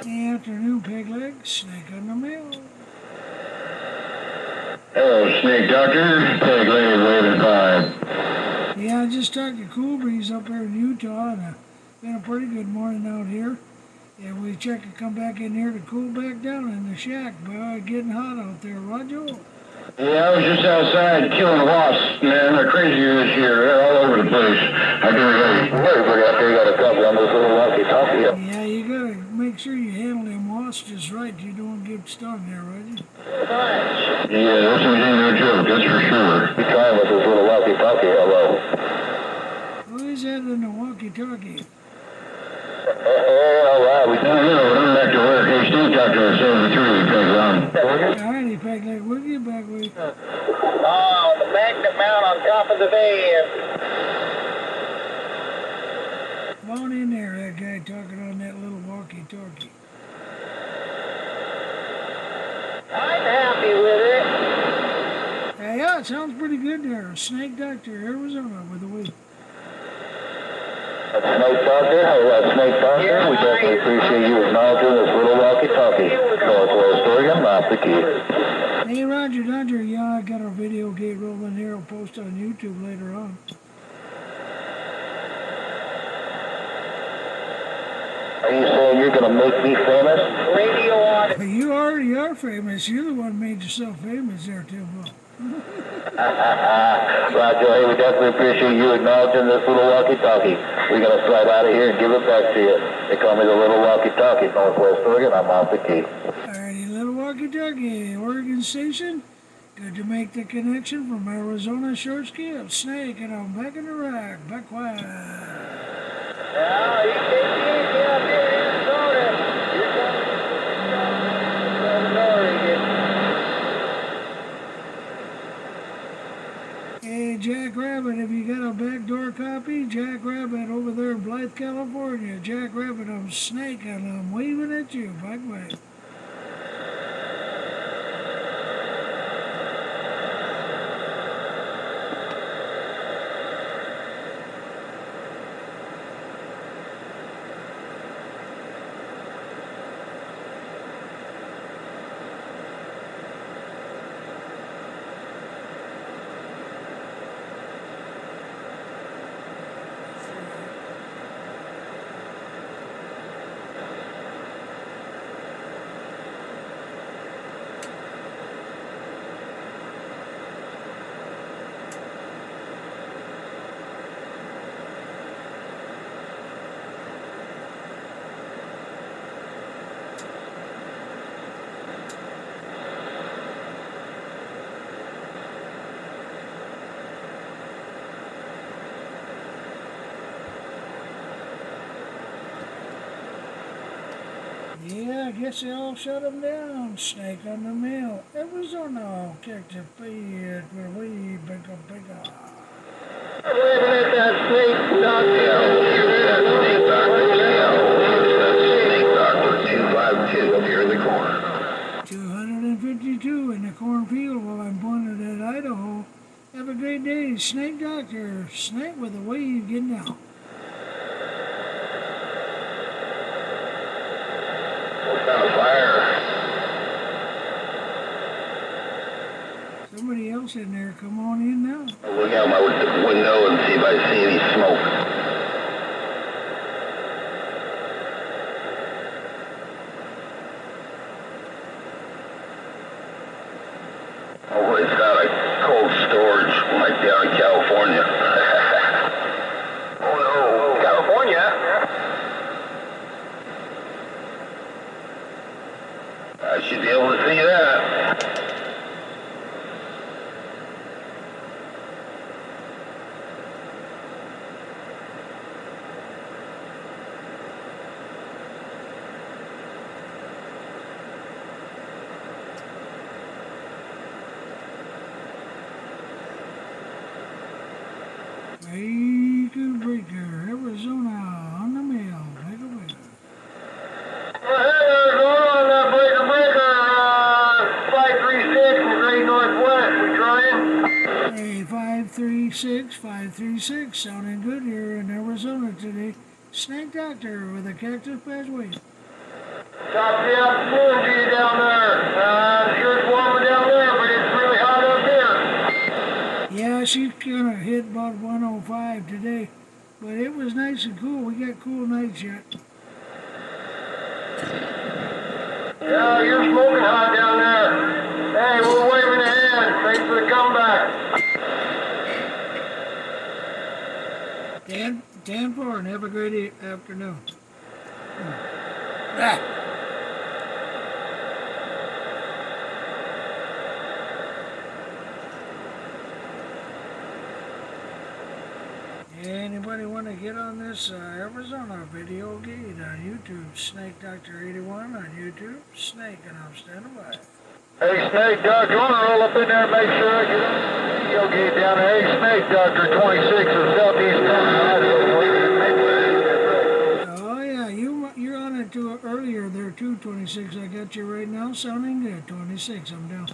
Hey, afternoon, Pegleg. Snake on the mail. Hello, Snake Doctor. Pegleg Little 5. Yeah, I just talked to Cool Breeze up here in Utah, and been a pretty good morning out here. Yeah, we check to come back in here to cool back down in the shack, but getting hot out there, Roger. Yeah, I was just outside killing wasps, man. They're crazy this year. They're all over the place. I can relate. Everybody out there got a couple on this little walkie talkie. Yeah, you gotta make sure you handle them wasps just right. You don't get stung there, Roger. Yeah, this ain't no joke, that's for sure. Be trying with this little walkie talkie. Hello. Who is that in the walkie-talkie? All right, we don't know, but I'm back to work. Hey, Snake Doctor, 73, Pegleg. Alrighty, Pegleg, we'll get back with you. Oh, the magnet mount on top of the van. Come on in there, that guy talking on that little walkie-talkie. I'm happy with it. Hey, yeah, it sounds pretty good there. Snake Doctor, Arizona, with the week. Snake Doctor, Snake Doctor, Yeah, we definitely appreciate you acknowledging this little walkie-talkie. Northwest Oregon, off the key. Hey, Roger Dodger, yeah, I got our video gate rolling here. I'll post on YouTube later on. Are you saying you're going to make me famous? Radio on. You already are famous. You're the one who made yourself famous there, Timbo. Roger, hey, we definitely appreciate you acknowledging this little walkie-talkie. We're going to slide out of here and give it back to you. They call me the little walkie-talkie, Northwest Oregon. I'm off the key. Alrighty, little walkie-talkie, Oregon Station. Good to make the connection from Arizona short skip. Snake, and I'm back in the rack. Back quiet. Now, you can see it out there in Arizona. You're coming from Oregon. Hey, Jack Rabbit, have you got a backdoor copy? Jack Rabbit over there in Blythe, California. Jack Rabbit, I'm Snake, and I'm waving at you. Back way. Yeah, I guess they all shut him down. Snake on the mail. Arizona, Cactus Feed, where we pick up. I'm living at that Snake Doctor. Snake Doctor, 252 up here in the corner. 252 in the cornfield while I'm pointed at Idaho. Have a great day, Snake Doctor. Snake with a wave getting down. What kind of fire? Somebody else in there, come on in now. I'll look out my window and see if I see any smoke. Oh, it's got a cold storage like down in California. Oh no, California? I should be able to see that. Breaker, Arizona, on the mail. Take a break. Hey, Arizona, on that breaker, 536 in the Great Northwest. We trying? Hey, 536, sounding good here in Arizona today. Snake Doctor with a Cactus Pathway. Top of the afternoon to you down there. Sure it's warmer down there, but it's really hot up here. Yeah, she's gonna hit about 105 today, but it was nice and cool. We got cool nights yet. Yeah, you're smoking hot down there. Hey, we're waving a hand. Thanks for the comeback. 10-4, and have a great afternoon. Ah. Anybody want to get on this Arizona video gate on YouTube? Snake Doctor 81 on YouTube. Snake, and I'm standing by. Hey, Snake Doctor, you want to roll up in there and make sure I get on the video gate down there? Hey, Snake Doctor 26 of Southeast Oh yeah, you're on it too earlier there too, 26. I got you right now, sounding good. 26, I'm down.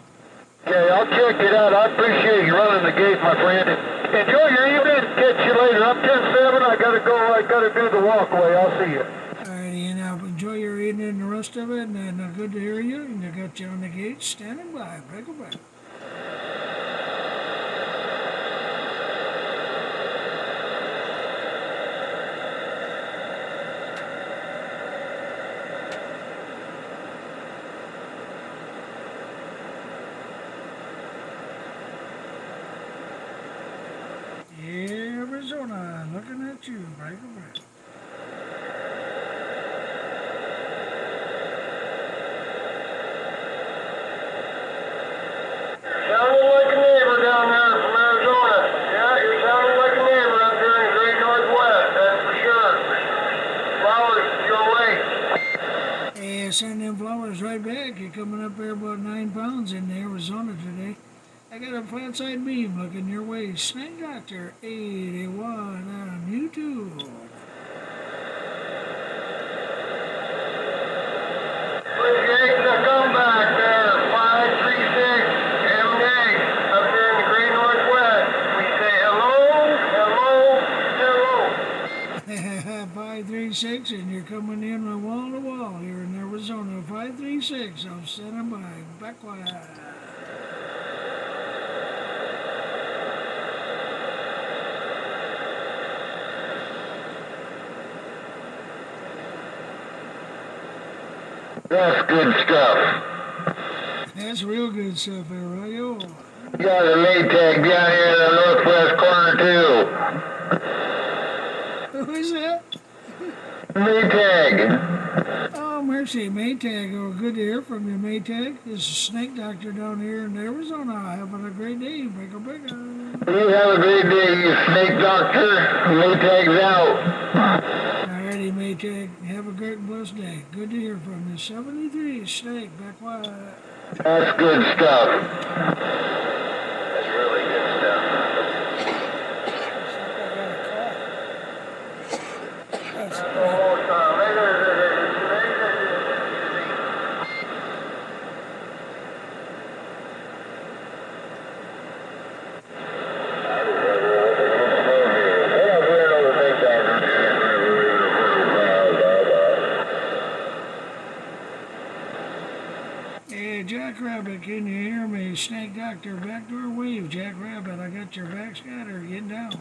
Okay, I'll check it out. I appreciate you running the gate, my friend. Enjoy your evening. Catch you later. I'm 10-7. I gotta go. I gotta do the walkway. I'll see you. Alrighty, and now enjoy your evening and the rest of it, and good to hear you. And I got you on the gate, standing by. Break away. Arizona, looking at you, break away. Sounding like a neighbor down there from Arizona. Yeah, you're sounding like a neighbor up there in the great Northwest, that's for sure. Flowers your way. Hey, I send them flowers right back. You're coming up here about 9 pounds in Arizona today. I got a flat side beam looking your way. Snake Doctor 81 on YouTube. Appreciate the comeback there. 536 M&A up there in the great Northwest. We say hello, hello, hello. 536, and you're coming in wall to wall here in Arizona. 536, I'm standing by. Backward. That's good stuff. That's real good stuff, Arroyo. You got a Maytag down here in the northwest corner too. Who is that? Maytag. Oh, mercy, Maytag. Oh, good to hear from you, Maytag. This is Snake Doctor down here in Arizona. Having a great day. Breaker, breaker. You have a great day, you Snake Doctor. Maytag's out. Alrighty, Maytag. Have a great and blessed day. Good to hear from you. 73, Snake, back wide. That's good stuff. That's really good stuff. That's Hey, Jackrabbit, can you hear me? Snake Doctor, backdoor wave. Jackrabbit, I got your back scatter. Get down.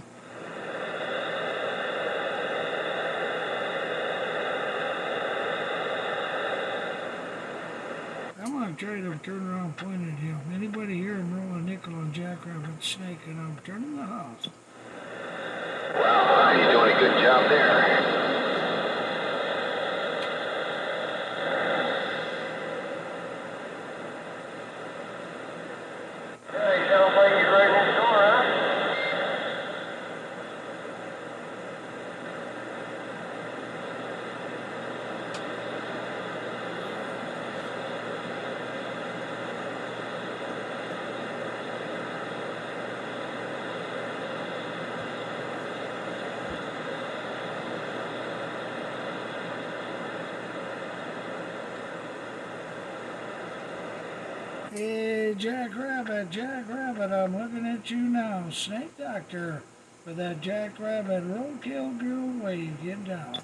I'm going to try to turn around and point at him. Anybody here and roll a nickel on Jackrabbit Snake, and I'm turning the house. Well, he's doing a good job there. Hey, sounds like he's right next door, huh? Hey, Jackrabbit, I'm looking at you now. Snake Doctor, with that Jackrabbit roadkill girl wave. Get down.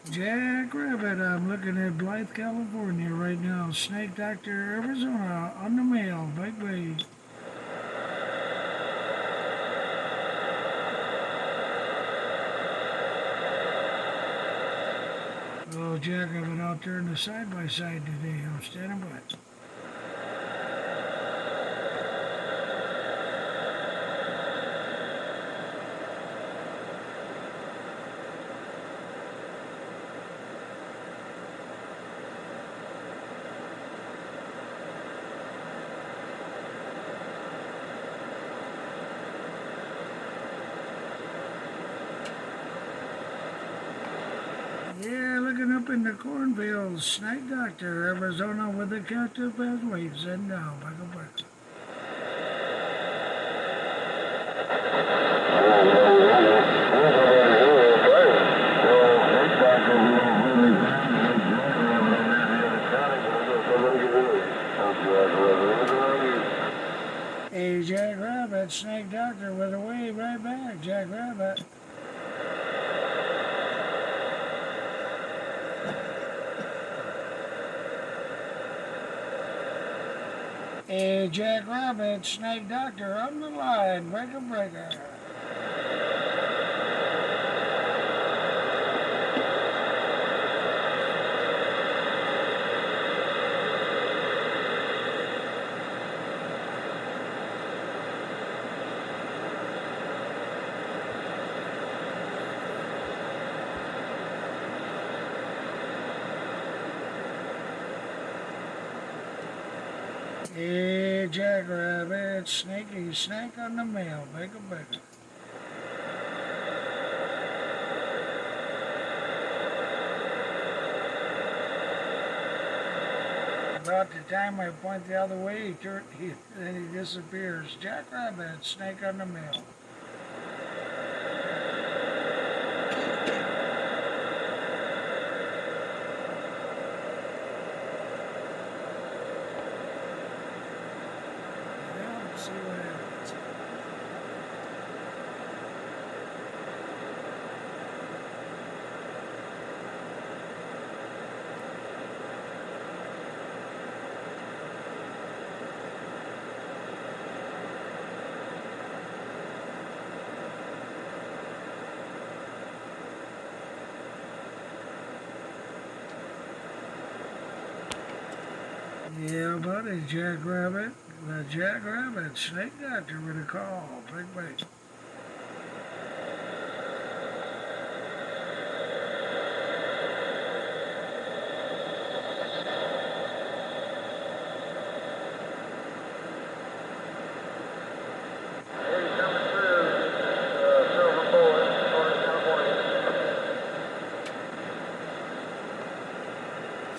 Jackrabbit, I'm looking at Blythe, California right now. Snake Doctor, Arizona, on the mail. Bye-bye. Oh, Jackrabbit out there in the side-by-side today. I'm standing by. Yeah, looking up in the cornfields. Snake Doctor, Arizona with the cactus path waves and now. Back up, back. Hey, Jackrabbit, Snake Doctor with a wave right back. Jackrabbit. Hey, Jackrabbit, Snake Doctor on the line. Breaker, breaker. Hey, Jackrabbit, Snaky Snake on the mail. Breaker, breaker. About the time I point the other way, then he disappears. Jackrabbit, Snake on the mail. Yeah, let's see what happens. Yeah, buddy, Jackrabbit. The Jackrabbit, Snake Doctor with a call. Big bite.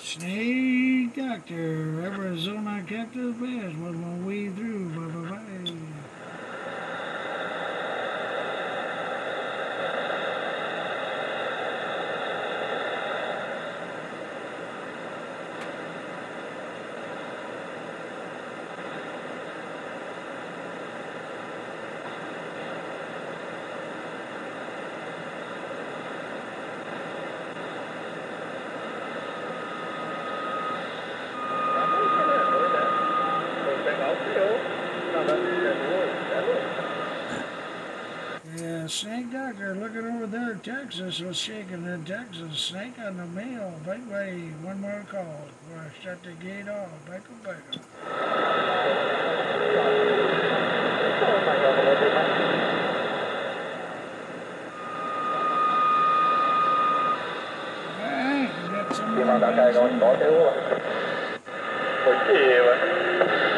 Snake Doctor, Arizona Cactus Bass was my way through. Bye-bye-bye. Yeah, Snake Doctor looking over there at Texas was shaking in Texas. Snake on the mail. Bye-bye. One more call before I shut the gate off. Bye-bye. Alright, we got some more guys. Có chịu